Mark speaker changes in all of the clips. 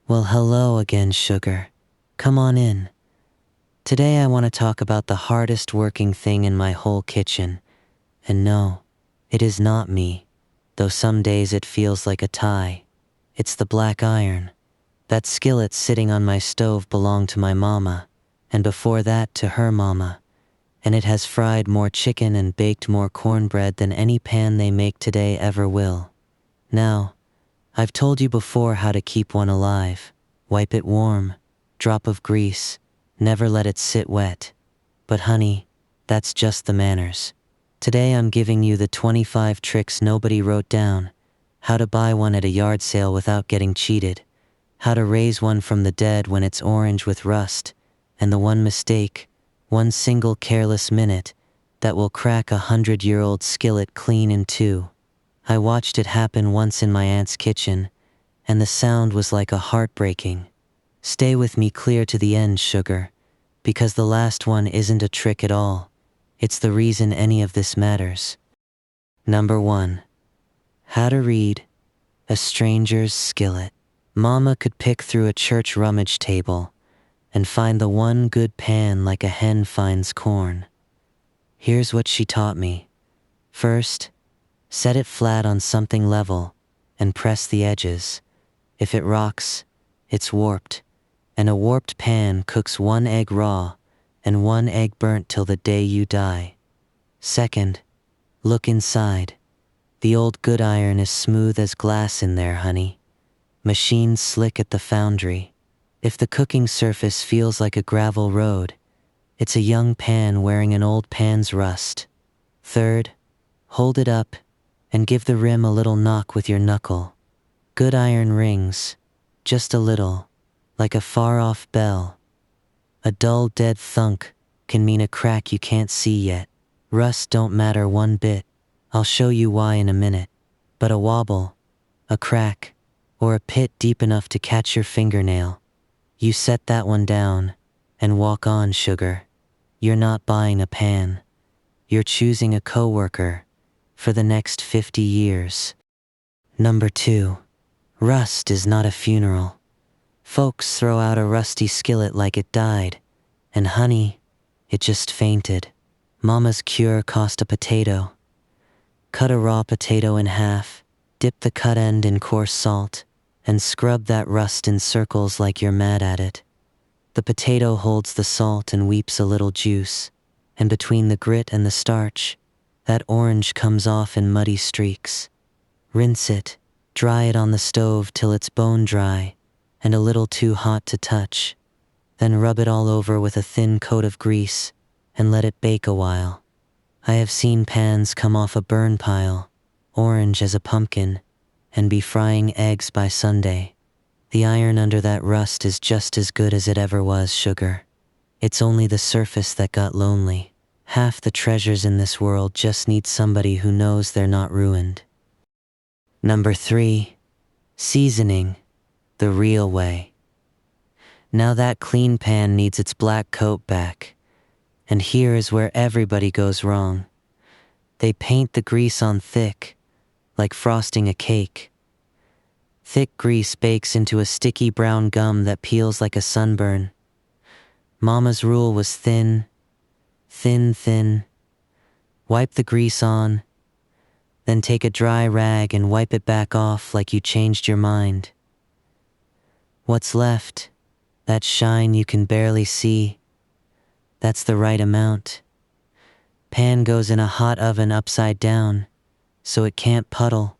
Speaker 1: Well, hello again, sugar. Come on in. Today I want to talk about the hardest working thing in my whole kitchen. And no, it is not me, though some days it feels like a tie. It's the black iron. That skillet sitting on my stove belonged to my mama, and before that to her mama. And it has fried more chicken and baked more cornbread than any pan they make today ever will. Now, I've told you before how to keep one alive. Wipe it warm, drop of grease, never let it sit wet. But honey, that's just the manners. Today I'm giving you the 25 tricks nobody wrote down. How to buy one at a yard sale without getting cheated. How to raise one from the dead when it's orange with rust. And the one mistake, one single careless minute, that will crack 100-year-old skillet clean in two. I watched it happen once in my aunt's kitchen, and the sound was like a heartbreaking. Stay with me clear to the end, sugar, because the last one isn't a trick at all. It's the reason any of this matters. Number 1. How to read a stranger's skillet. Mama could pick through a church rummage table and find the one good pan like a hen finds corn. Here's what she taught me. First, set it flat on something level and press the edges. If it rocks, it's warped, and a warped pan cooks 1 egg raw and 1 egg burnt till the day you die. Second, look inside. The old good iron is smooth as glass in there, honey. Machined slick at the foundry. If the cooking surface feels like a gravel road, it's a young pan wearing an old pan's rust. Third, hold it up and give the rim a little knock with your knuckle. Good iron rings, just a little, like a far-off bell. A dull, dead thunk can mean a crack you can't see yet. Rust don't matter one bit. I'll show you why in a minute. But a wobble, a crack, or a pit deep enough to catch your fingernail, you set that one down and walk on, sugar. You're not buying a pan. You're choosing a coworker for the next 50 years. Number 2. Rust is not a funeral. Folks throw out a rusty skillet like it died, and honey, it just fainted. Mama's cure cost a potato. Cut a raw potato in half, dip the cut end in coarse salt, and scrub that rust in circles like you're mad at it. The potato holds the salt and weeps a little juice, and between the grit and the starch, that orange comes off in muddy streaks. Rinse it, dry it on the stove till it's bone dry and a little too hot to touch. Then rub it all over with a thin coat of grease and let it bake a while. I have seen pans come off a burn pile, orange as a pumpkin, and be frying eggs by Sunday. The iron under that rust is just as good as it ever was, sugar. It's only the surface that got lonely. Half the treasures in this world just need somebody who knows they're not ruined. Number 3. Seasoning the real way. Now that clean pan needs its black coat back. And here is where everybody goes wrong. They paint the grease on thick, like frosting a cake. Thick grease bakes into a sticky brown gum that peels like a sunburn. Mama's rule was thin, thin, thin. Wipe the grease on, then take a dry rag and wipe it back off like you changed your mind. What's left? That shine you can barely see. That's the right amount. Pan goes in a hot oven upside down, so it can't puddle,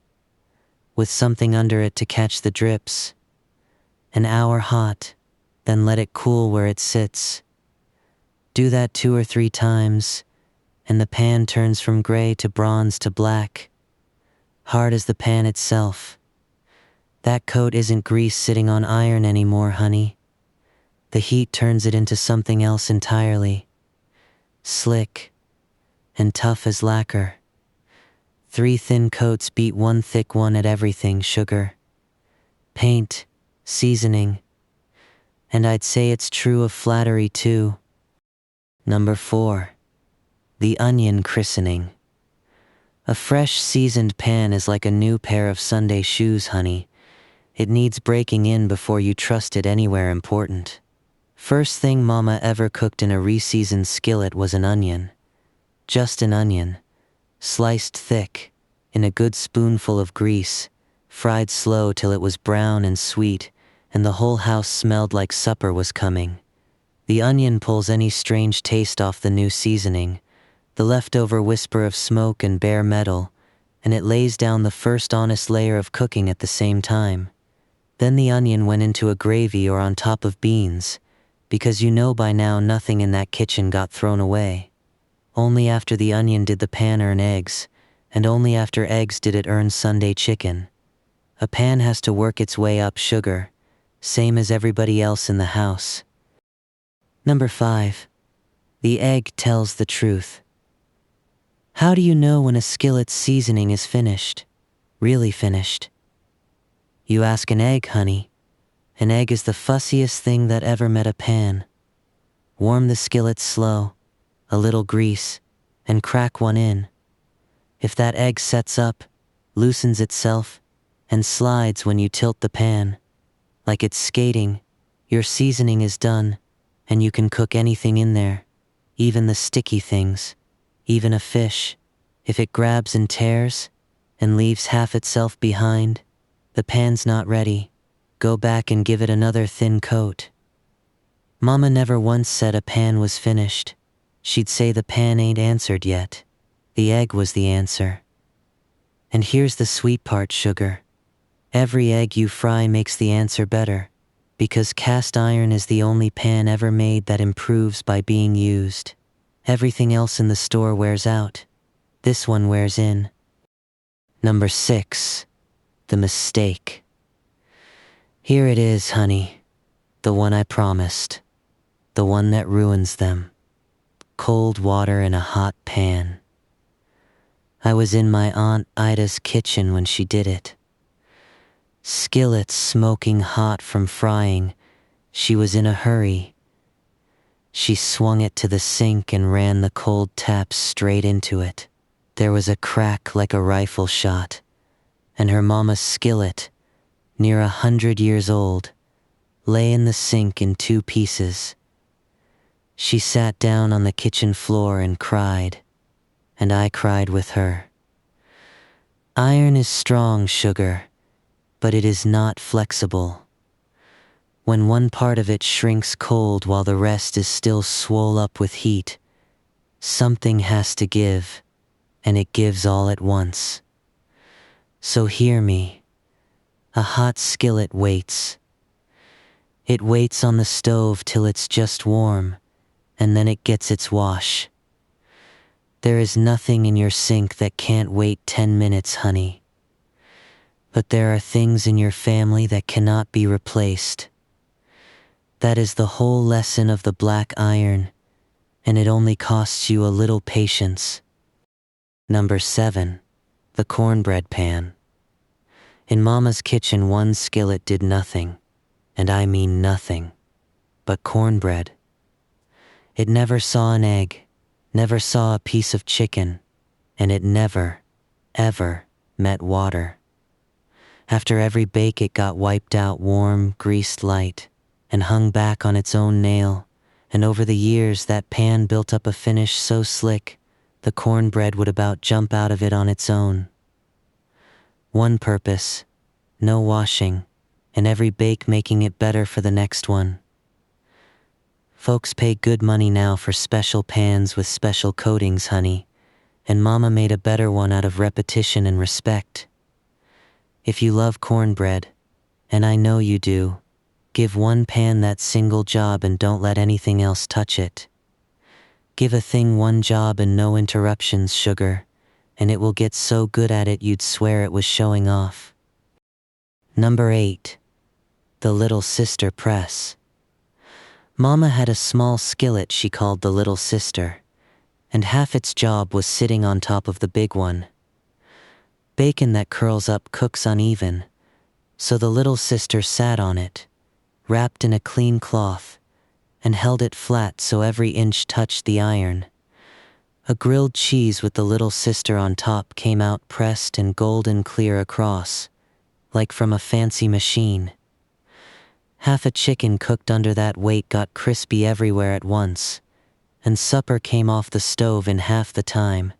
Speaker 1: with something under it to catch the drips. An hour hot, then let it cool where it sits. Do that 2 or 3 times, and the pan turns from gray to bronze to black, hard as the pan itself. That coat isn't grease sitting on iron anymore, honey. The heat turns it into something else entirely. Slick and tough as lacquer. 3 thin coats beat 1 thick one at everything, sugar. Paint, seasoning, and I'd say it's true of flattery too. Number 4. The onion christening. A fresh seasoned pan is like a new pair of Sunday shoes, honey. It needs breaking in before you trust it anywhere important. First thing Mama ever cooked in a re-seasoned skillet was an onion. Just an onion, sliced thick, in a good spoonful of grease, fried slow till it was brown and sweet, and the whole house smelled like supper was coming. The onion pulls any strange taste off the new seasoning, the leftover whisper of smoke and bare metal, and it lays down the first honest layer of cooking at the same time. Then the onion went into a gravy or on top of beans, because you know by now nothing in that kitchen got thrown away. Only after the onion did the pan earn eggs, and only after eggs did it earn Sunday chicken. A pan has to work its way up sugar, same as everybody else in the house. Number 5. The egg tells the truth. How do you know when a skillet's seasoning is finished? Really finished? You ask an egg, honey. An egg is the fussiest thing that ever met a pan. Warm the skillet slow, a little grease, and crack one in. If that egg sets up, loosens itself, and slides when you tilt the pan, like it's skating, your seasoning is done, and you can cook anything in there, even the sticky things, even a fish. If it grabs and tears, and leaves half itself behind, the pan's not ready. Go back and give it another thin coat. Mama never once said a pan was finished. She'd say the pan ain't answered yet. The egg was the answer. And here's the sweet part, sugar. Every egg you fry makes the answer better, because cast iron is the only pan ever made that improves by being used. Everything else in the store wears out. This one wears in. Number 6. The mistake. Here it is, honey. The one I promised. The one that ruins them. Cold water in a hot pan. I was in my Aunt Ida's kitchen when she did it. Skillet smoking hot from frying. She was in a hurry. She swung it to the sink and ran the cold tap straight into it. There was a crack like a rifle shot, and her mama's skillet, near 100 years old, lay in the sink in 2 pieces. She sat down on the kitchen floor and cried, and I cried with her. Iron is strong, sugar, but it is not flexible. When one part of it shrinks cold while the rest is still swole up with heat, something has to give, and it gives all at once. So hear me. A hot skillet waits. It waits on the stove till it's just warm, and then it gets its wash. There is nothing in your sink that can't wait 10 minutes, honey. But there are things in your family that cannot be replaced. That is the whole lesson of the black iron, and it only costs you a little patience. Number 7. The cornbread pan. In Mama's kitchen, one skillet did nothing, and I mean nothing, but cornbread. It never saw an egg, never saw a piece of chicken, and it never, ever met water. After every bake it got wiped out warm, greased light, and hung back on its own nail, and over the years that pan built up a finish so slick, the cornbread would about jump out of it on its own. One purpose, no washing, and every bake making it better for the next one. Folks pay good money now for special pans with special coatings, honey, and Mama made a better one out of repetition and respect. If you love cornbread, and I know you do, give one pan that single job and don't let anything else touch it. Give a thing one job and no interruptions, sugar, and it will get so good at it you'd swear it was showing off. Number 8. The little sister press. Mama had a small skillet she called the little sister, and half its job was sitting on top of the big one. Bacon that curls up cooks uneven, so the little sister sat on it, wrapped in a clean cloth, and held it flat so every inch touched the iron. A grilled cheese with the little sister on top came out pressed and golden clear across, like from a fancy machine. Half a chicken cooked under that weight got crispy everywhere at once, and supper came off the stove in half the time,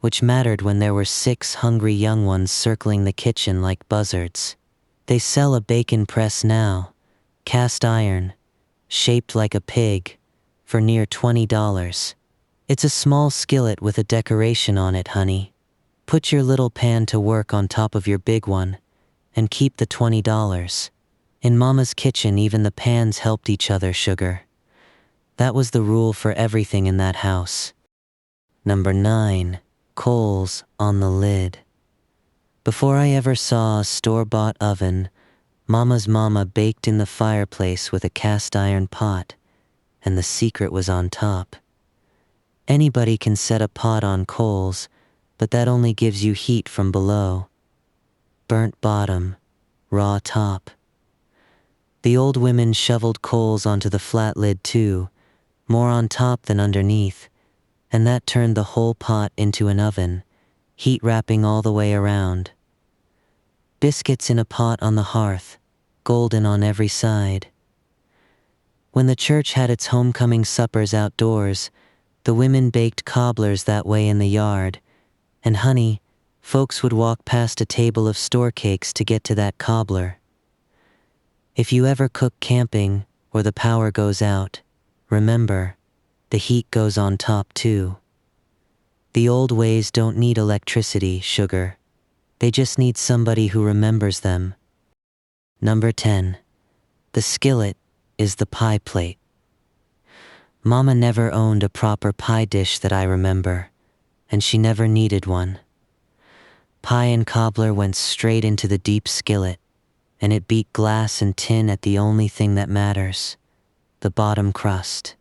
Speaker 1: which mattered when there were 6 hungry young ones circling the kitchen like buzzards. They sell a bacon press now, cast iron, shaped like a pig, for near $20. It's a small skillet with a decoration on it, honey. Put your little pan to work on top of your big one, and keep the $20. In Mama's kitchen, even the pans helped each other, sugar. That was the rule for everything in that house. Number 9. Coals on the lid. Before I ever saw a store-bought oven, Mama's mama baked in the fireplace with a cast iron pot, and the secret was on top. Anybody can set a pot on coals, but that only gives you heat from below. Burnt bottom, raw top. The old women shoveled coals onto the flat lid too, more on top than underneath, and that turned the whole pot into an oven, heat wrapping all the way around. Biscuits in a pot on the hearth, golden on every side. When the church had its homecoming suppers outdoors, the women baked cobblers that way in the yard, and honey, folks would walk past a table of store cakes to get to that cobbler. If you ever cook camping or the power goes out, remember, the heat goes on top too. The old ways don't need electricity, sugar. They just need somebody who remembers them. Number 10. The skillet is the pie plate. Mama never owned a proper pie dish that I remember, and she never needed one. Pie and cobbler went straight into the deep skillet, and it beat glass and tin at the only thing that matters, the bottom crust.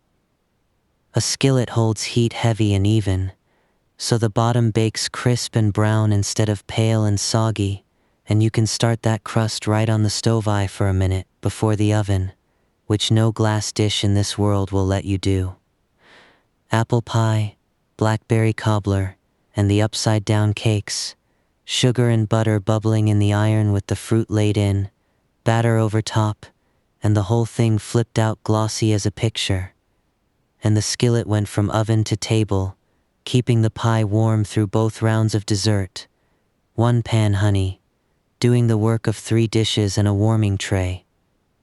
Speaker 1: A skillet holds heat heavy and even, so the bottom bakes crisp and brown instead of pale and soggy, and you can start that crust right on the stove eye for a minute before the oven, which no glass dish in this world will let you do. Apple pie, blackberry cobbler, and the upside-down cakes, sugar and butter bubbling in the iron with the fruit laid in, batter over top, and the whole thing flipped out glossy as a picture. And the skillet went from oven to table, keeping the pie warm through both rounds of dessert. One pan, honey, doing the work of 3 dishes and a warming tray.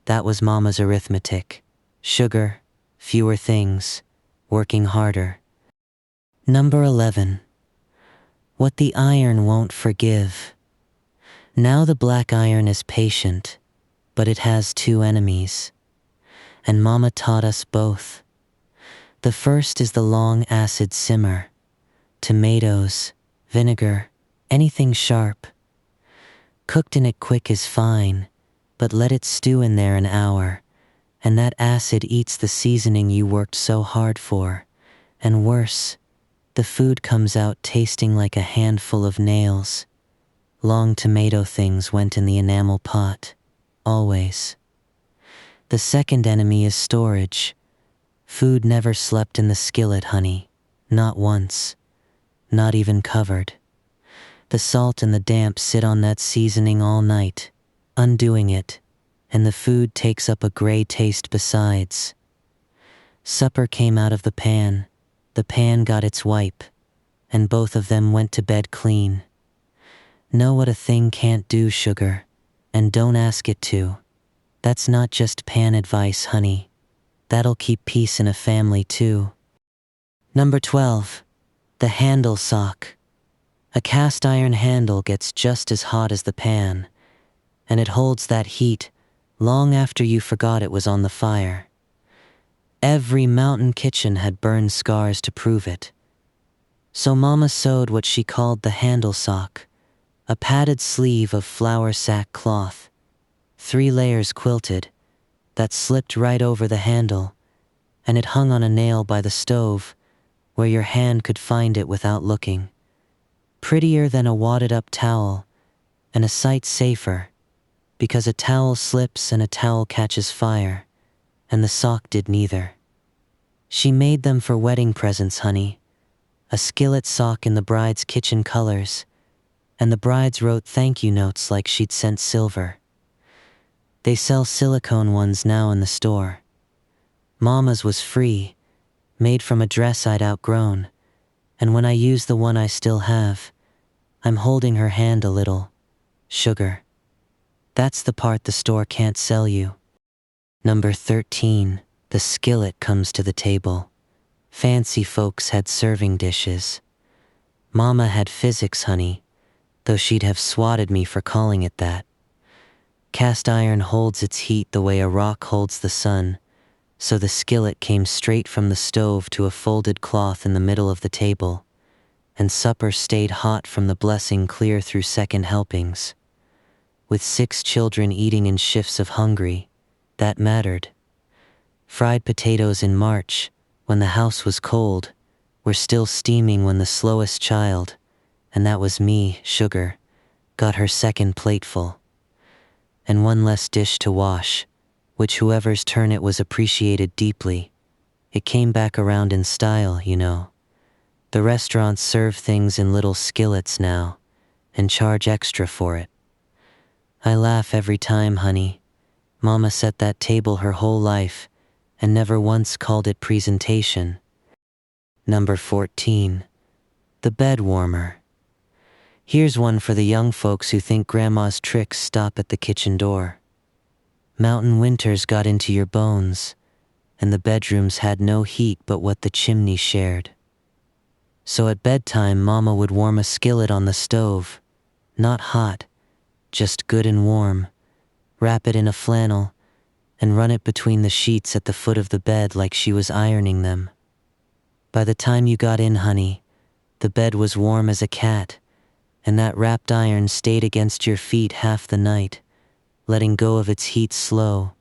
Speaker 1: That was Mama's arithmetic. Sugar, fewer things, working harder. Number 11. What the iron won't forgive. Now the black iron is patient, but it has 2 enemies. And Mama taught us both. The first is the long acid simmer. Tomatoes, vinegar, anything sharp. Cooked in it quick is fine, but let it stew in there an hour, and that acid eats the seasoning you worked so hard for. And worse, the food comes out tasting like a handful of nails. Long tomato things went in the enamel pot, always. The second enemy is storage. Food never slept in the skillet, honey, not once, not even covered. The salt and the damp sit on that seasoning all night, undoing it, and the food takes up a gray taste besides. Supper came out of the pan got its wipe, and both of them went to bed clean. Know what a thing can't do, sugar, and don't ask it to. That's not just pan advice, honey. That'll keep peace in a family too. Number 12. The handle sock. A cast iron handle gets just as hot as the pan, and it holds that heat long after you forgot it was on the fire. Every mountain kitchen had burned scars to prove it. So Mama sewed what she called the handle sock, a padded sleeve of flour sack cloth, 3 layers quilted, that slipped right over the handle, and it hung on a nail by the stove, where your hand could find it without looking. Prettier than a wadded-up towel, and a sight safer, because a towel slips and a towel catches fire, and the sock did neither. She made them for wedding presents, honey. A skillet sock in the bride's kitchen colors, and the brides wrote thank you notes like she'd sent silver. They sell silicone ones now in the store. Mama's was free, made from a dress I'd outgrown, and when I use the one I still have, I'm holding her hand a little. Sugar. That's the part the store can't sell you. Number 13, the skillet comes to the table. Fancy folks had serving dishes. Mama had physics, honey, though she'd have swatted me for calling it that. Cast iron holds its heat the way a rock holds the sun, so the skillet came straight from the stove to a folded cloth in the middle of the table, and supper stayed hot from the blessing clear through second helpings. With 6 children eating in shifts of hungry, that mattered. Fried potatoes in March, when the house was cold, were still steaming when the slowest child, and that was me, Sugar, got her second plateful. And one less dish to wash, which whoever's turn it was appreciated deeply. It came back around in style, you know. The restaurants serve things in little skillets now, and charge extra for it. I laugh every time, honey. Mama set that table her whole life, and never once called it presentation. Number 14, the bed warmer. Here's one for the young folks who think grandma's tricks stop at the kitchen door. Mountain winters got into your bones, and the bedrooms had no heat but what the chimney shared. So at bedtime, Mama would warm a skillet on the stove, not hot, just good and warm, wrap it in a flannel, and run it between the sheets at the foot of the bed like she was ironing them. By the time you got in, honey, the bed was warm as a cat, and that wrapped iron stayed against your feet half the night, letting go of its heat slow,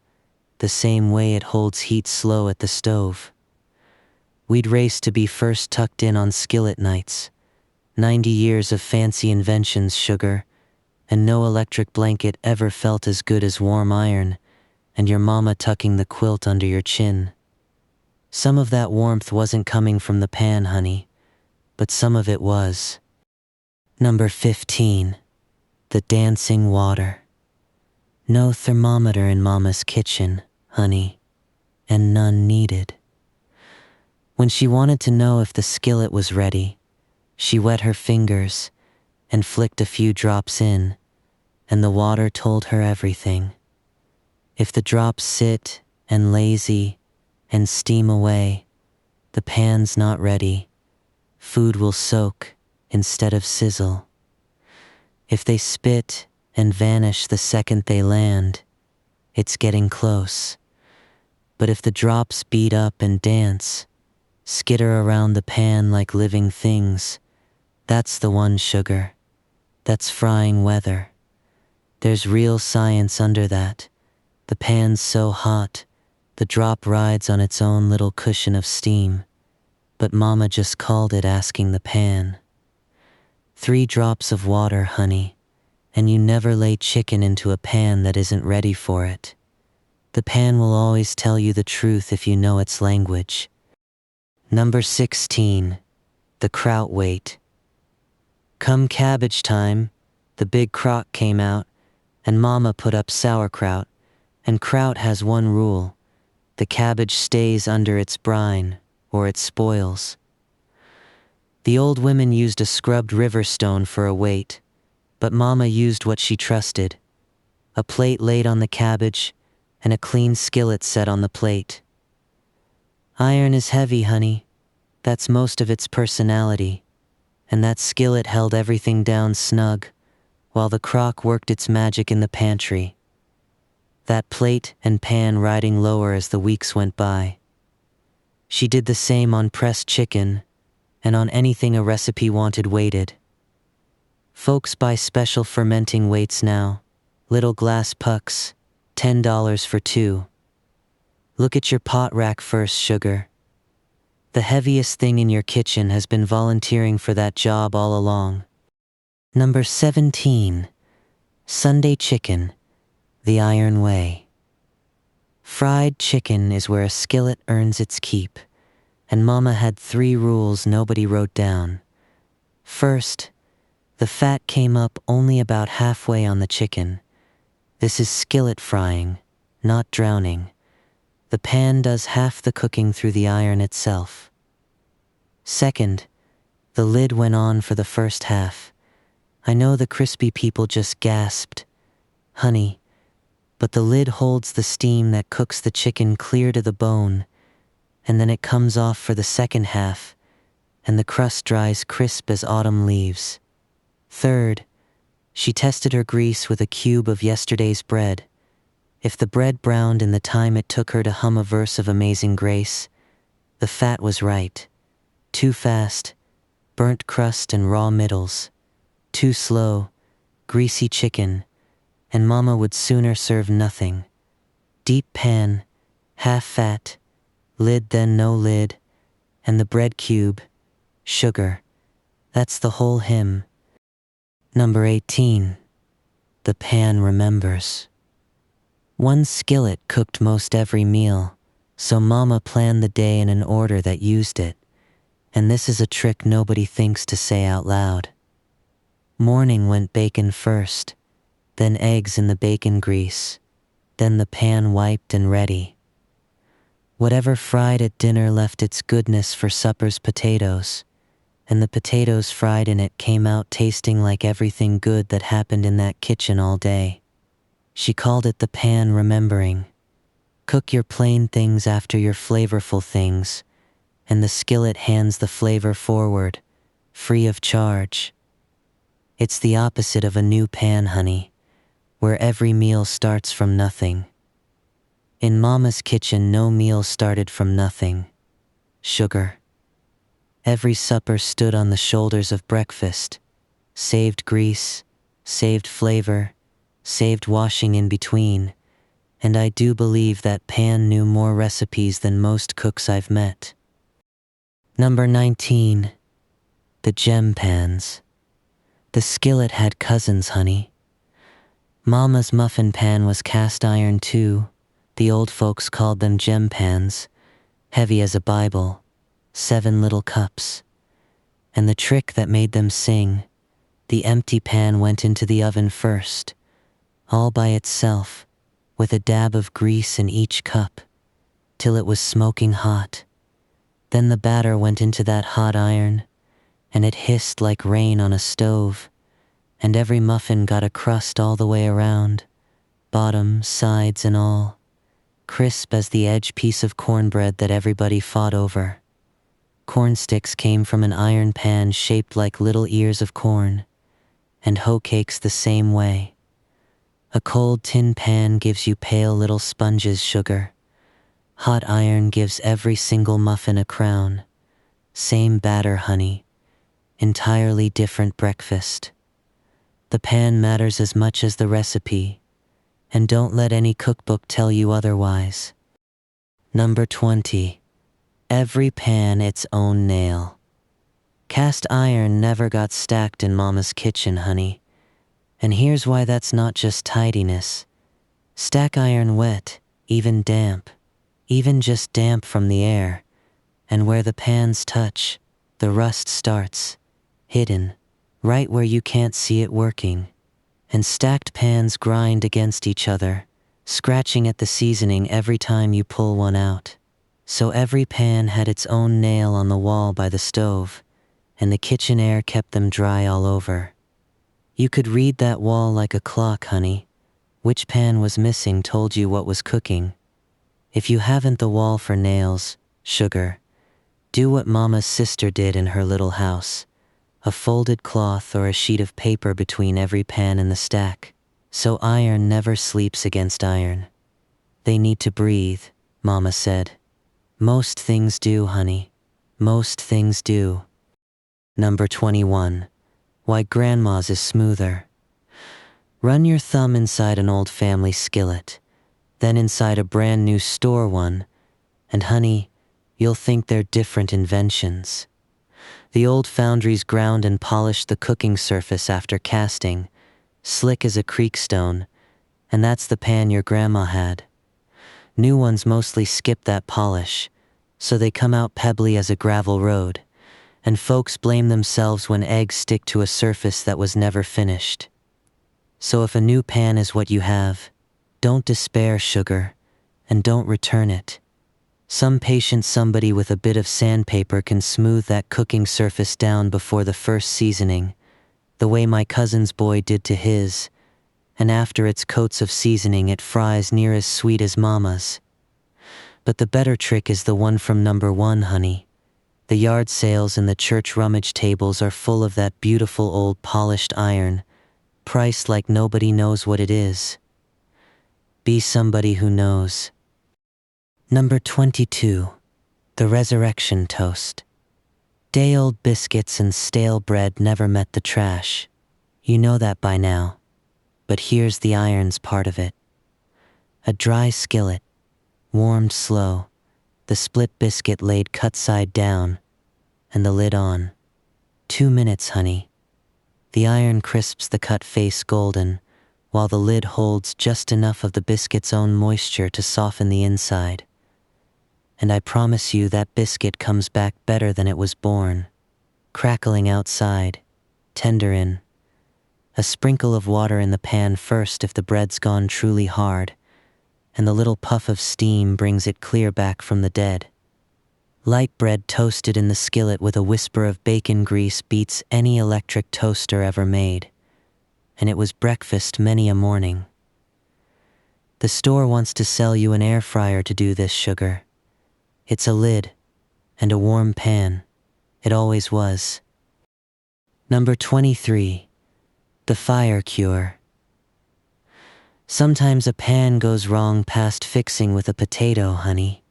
Speaker 1: the same way it holds heat slow at the stove. We'd race to be first tucked in on skillet nights. 90 years of fancy inventions, Sugar, and no electric blanket ever felt as good as warm iron, and your mama tucking the quilt under your chin. Some of that warmth wasn't coming from the pan, honey, but some of it was. Number 15, the dancing water. No thermometer in Mama's kitchen, honey, and none needed. When she wanted to know if the skillet was ready, she wet her fingers and flicked a few drops in, and the water told her everything. If the drops sit and lazy and steam away, the pan's not ready. Food will soak instead of sizzle. If they spit and vanish the second they land, it's getting close. But if the drops beat up and dance, skitter around the pan like living things, that's the one, Sugar. That's frying weather. There's real science under that. The pan's so hot, the drop rides on its own little cushion of steam, but Mama just called it asking the pan. 3 drops of water, honey, and you never lay chicken into a pan that isn't ready for it. The pan will always tell you the truth if you know its language. Number 16, the kraut weight. Come cabbage time, the big crock came out, and Mama put up sauerkraut, and kraut has one rule: the cabbage stays under its brine, or it spoils. The old women used a scrubbed river stone for a weight, but Mama used what she trusted: a plate laid on the cabbage, and a clean skillet set on the plate. Iron is heavy, honey. That's most of its personality, and that skillet held everything down snug, while the crock worked its magic in the pantry. That plate and pan riding lower as the weeks went by. She did the same on pressed chicken, and on anything a recipe wanted weighted. Folks buy special fermenting weights now, little glass pucks, $10 for 2. Look at your pot rack first, Sugar. The heaviest thing in your kitchen has been volunteering for that job all along. Number 17, Sunday chicken, the iron way. Fried chicken is where a skillet earns its keep, and Mama had 3 rules nobody wrote down. First, The fat came up only about halfway on the chicken. This is skillet frying, not drowning. The pan does half the cooking through the iron itself. Second, the lid went on for the first half. I know the crispy people just gasped, "Honey," but the lid holds the steam that cooks the chicken clear to the bone, and then it comes off for the second half, and the crust dries crisp as autumn leaves. Third, she tested her grease with a cube of yesterday's bread. If the bread browned in the time it took her to hum a verse of Amazing Grace, the fat was right. Too fast, burnt crust and raw middles. Too slow, greasy chicken, and Mama would sooner serve nothing. Deep pan, half fat, lid then no lid, and the bread cube, sugar. That's the whole hymn. Number 18. The pan remembers. One skillet cooked most every meal, so Mama planned the day in an order that used it, and this is a trick nobody thinks to say out loud. Morning went bacon first, then eggs in the bacon grease, then the pan wiped and ready. Whatever fried at dinner left its goodness for supper's potatoes, and the potatoes fried in it came out tasting like everything good that happened in that kitchen all day. She called it the pan remembering. Cook your plain things after your flavorful things, and the skillet hands the flavor forward, free of charge. It's the opposite of a new pan, honey, where every meal starts from nothing. In Mama's kitchen, no meal started from nothing. Sugar. Every supper stood on the shoulders of breakfast. Saved grease, saved flavor, saved washing in between, and I do believe that pan knew more recipes than most cooks I've met. Number 19. The gem pans. The skillet had cousins, honey. Mama's muffin pan was cast iron too. The old folks called them gem pans, heavy as a Bible, 7 little cups. And the trick that made them sing, the empty pan went into the oven first, all by itself, with a dab of grease in each cup, till it was smoking hot. Then the batter went into that hot iron, and it hissed like rain on a stove, and every muffin got a crust all the way around, bottom, sides, and all, crisp as the edge piece of cornbread that everybody fought over. Corn sticks came from an iron pan shaped like little ears of corn, and hoe cakes the same way. A cold tin pan gives you pale little sponges, sugar. Hot iron gives every single muffin a crown. Same batter, honey. Entirely different breakfast. The pan matters as much as the recipe, and don't let any cookbook tell you otherwise. Number 20. Every pan its own nail. Cast iron never got stacked in Mama's kitchen, honey. And here's why that's not just tidiness. Stack iron wet, even damp, even just damp from the air, and where the pans touch, the rust starts, hidden, right where you can't see it working. And stacked pans grind against each other, scratching at the seasoning every time you pull one out. So every pan had its own nail on the wall by the stove, and the kitchen air kept them dry all over. You could read that wall like a clock, honey. Which pan was missing told you what was cooking. If you haven't the wall for nails, sugar, do what Mama's sister did in her little house. A folded cloth or a sheet of paper between every pan in the stack, so iron never sleeps against iron. They need to breathe, Mama said. Most things do, honey. Most things do. Number 21. Why Grandma's is smoother. Run your thumb inside an old family skillet, then inside a brand new store one, and honey, you'll think they're different inventions. The old foundries ground and polished the cooking surface after casting, slick as a creek stone, and that's the pan your grandma had. New ones mostly skip that polish, so they come out pebbly as a gravel road, And folks blame themselves when eggs stick to a surface that was never finished. So if a new pan is what you have, don't despair, sugar, and don't return it. Some patient somebody with a bit of sandpaper can smooth that cooking surface down before the first seasoning, the way my cousin's boy did to his, and after its coats of seasoning it fries near as sweet as mama's. But the better trick is the one from number 1, honey. The yard sales and the church rummage tables are full of that beautiful old polished iron, priced like nobody knows what it is. Be somebody who knows. Number 22, the resurrection toast. Day-old biscuits and stale bread never met the trash. You know that by now. But here's the irons part of it. A dry skillet, warmed slow, the split biscuit laid cut side down, and the lid on. 2 minutes, honey. The iron crisps the cut face golden, while the lid holds just enough of the biscuit's own moisture to soften the inside. And I promise you that biscuit comes back better than it was born, crackling outside, tender in. A sprinkle of water in the pan first if the bread's gone truly hard, and the little puff of steam brings it clear back from the dead. Light bread toasted in the skillet with a whisper of bacon grease beats any electric toaster ever made, and it was breakfast many a morning. The store wants to sell you an air fryer to do this, sugar. It's a lid and a warm pan. It always was. Number 23, the fire cure. Sometimes a pan goes wrong past fixing with a potato, honey.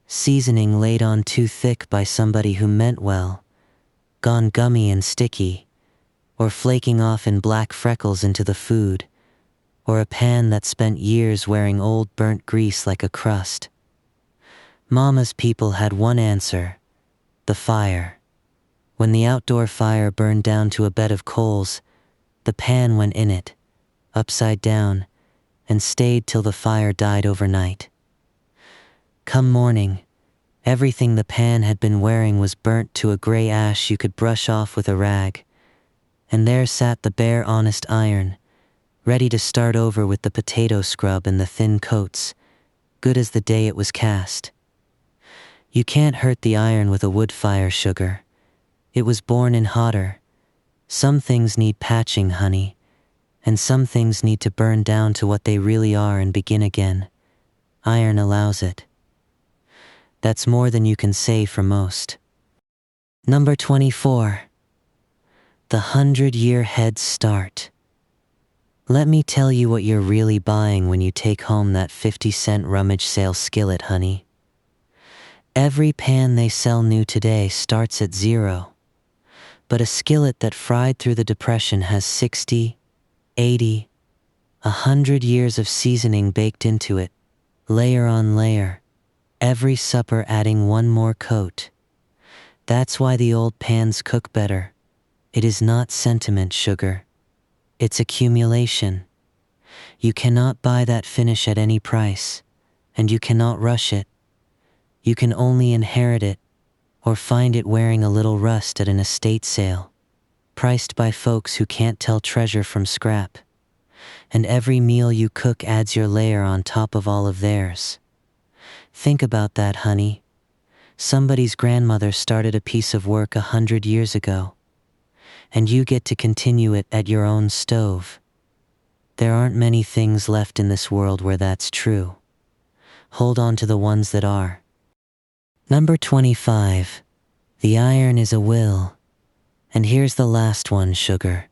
Speaker 1: Seasoning laid on too thick by somebody who meant well, gone gummy and sticky, or flaking off in black freckles into the food, or a pan that spent years wearing old burnt grease like a crust. Mama's people had one answer: the fire. When the outdoor fire burned down to a bed of coals, the pan went in it, upside down, and stayed till the fire died overnight. Come morning, everything the pan had been wearing was burnt to a gray ash you could brush off with a rag, and there sat the bare honest iron, ready to start over with the potato scrub and the thin coats, good as the day it was cast. You can't hurt the iron with a wood fire, sugar. It was born in hotter. Some things need patching, honey, and some things need to burn down to what they really are and begin again. Iron allows it. That's more than you can say for most. Number 24, the 100-year head start. Let me tell you what you're really buying when you take home that 50-cent rummage sale skillet, honey. Every pan they sell new today starts at 0. But a skillet that fried through the Depression has 60, 80, 100 years of seasoning baked into it, layer on layer, every supper adding one more coat. That's why the old pans cook better. It is not sentiment, sugar. It's accumulation. You cannot buy that finish at any price, and you cannot rush it. You can only inherit it, or find it wearing a little rust at an estate sale, priced by folks who can't tell treasure from scrap. And every meal you cook adds your layer on top of all of theirs. Think about that, honey. Somebody's grandmother started a piece of work 100 years ago, and you get to continue it at your own stove. There aren't many things left in this world where that's true. Hold on to the ones that are. Number 25, the iron is a will. And here's the last one, sugar,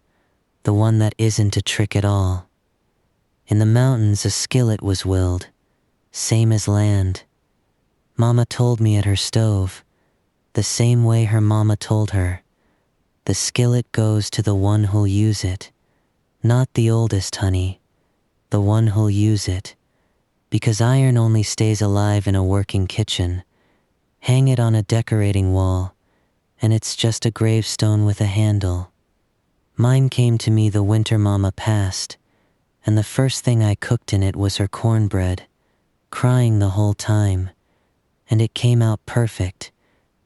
Speaker 1: the one that isn't a trick at all. In the mountains a skillet was willed, same as land. Mama told me at her stove, the same way her mama told her. The skillet goes to the one who'll use it. Not the oldest, honey, the one who'll use it. Because iron only stays alive in a working kitchen. Hang it on a decorating wall, and it's just a gravestone with a handle. Mine came to me the winter mama passed, and the first thing I cooked in it was her cornbread, crying the whole time, and it came out perfect,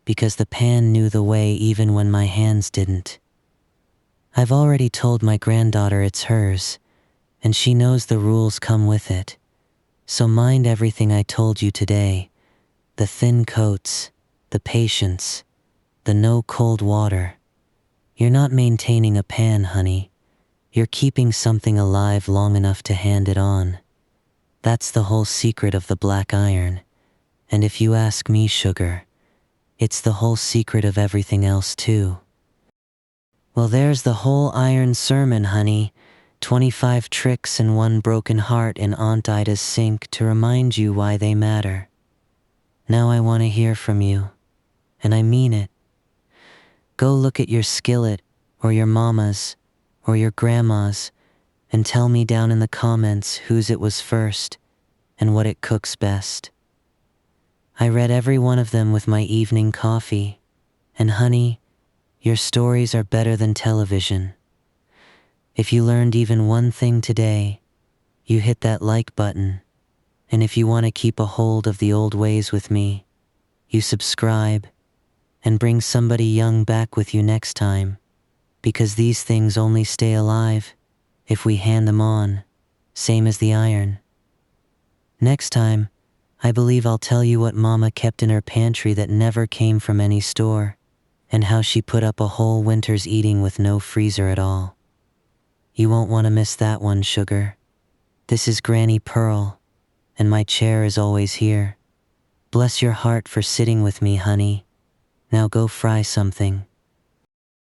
Speaker 1: because the pan knew the way even when my hands didn't. I've already told my granddaughter it's hers, and she knows the rules come with it. So mind everything I told you today. The thin coats, the patience, the no cold water. You're not maintaining a pan, honey. You're keeping something alive long enough to hand it on. That's the whole secret of the black iron. And if you ask me, sugar, it's the whole secret of everything else too. Well, there's the whole iron sermon, honey. 25 tricks and 1 broken heart in Aunt Ida's sink to remind you why they matter. Now I want to hear from you, and I mean it. Go look at your skillet, or your mama's, or your grandma's, and tell me down in the comments whose it was first, and what it cooks best. I read every one of them with my evening coffee, and honey, your stories are better than television. If you learned even one thing today, you hit that like button, and if you want to keep a hold of the old ways with me, you subscribe, and bring somebody young back with you next time, because these things only stay alive if we hand them on, same as the iron. Next time, I believe I'll tell you what Mama kept in her pantry that never came from any store, and how she put up a whole winter's eating with no freezer at all. You won't want to miss that one, sugar. This is Granny Pearl, and my chair is always here. Bless your heart for sitting with me, honey. Now go fry something.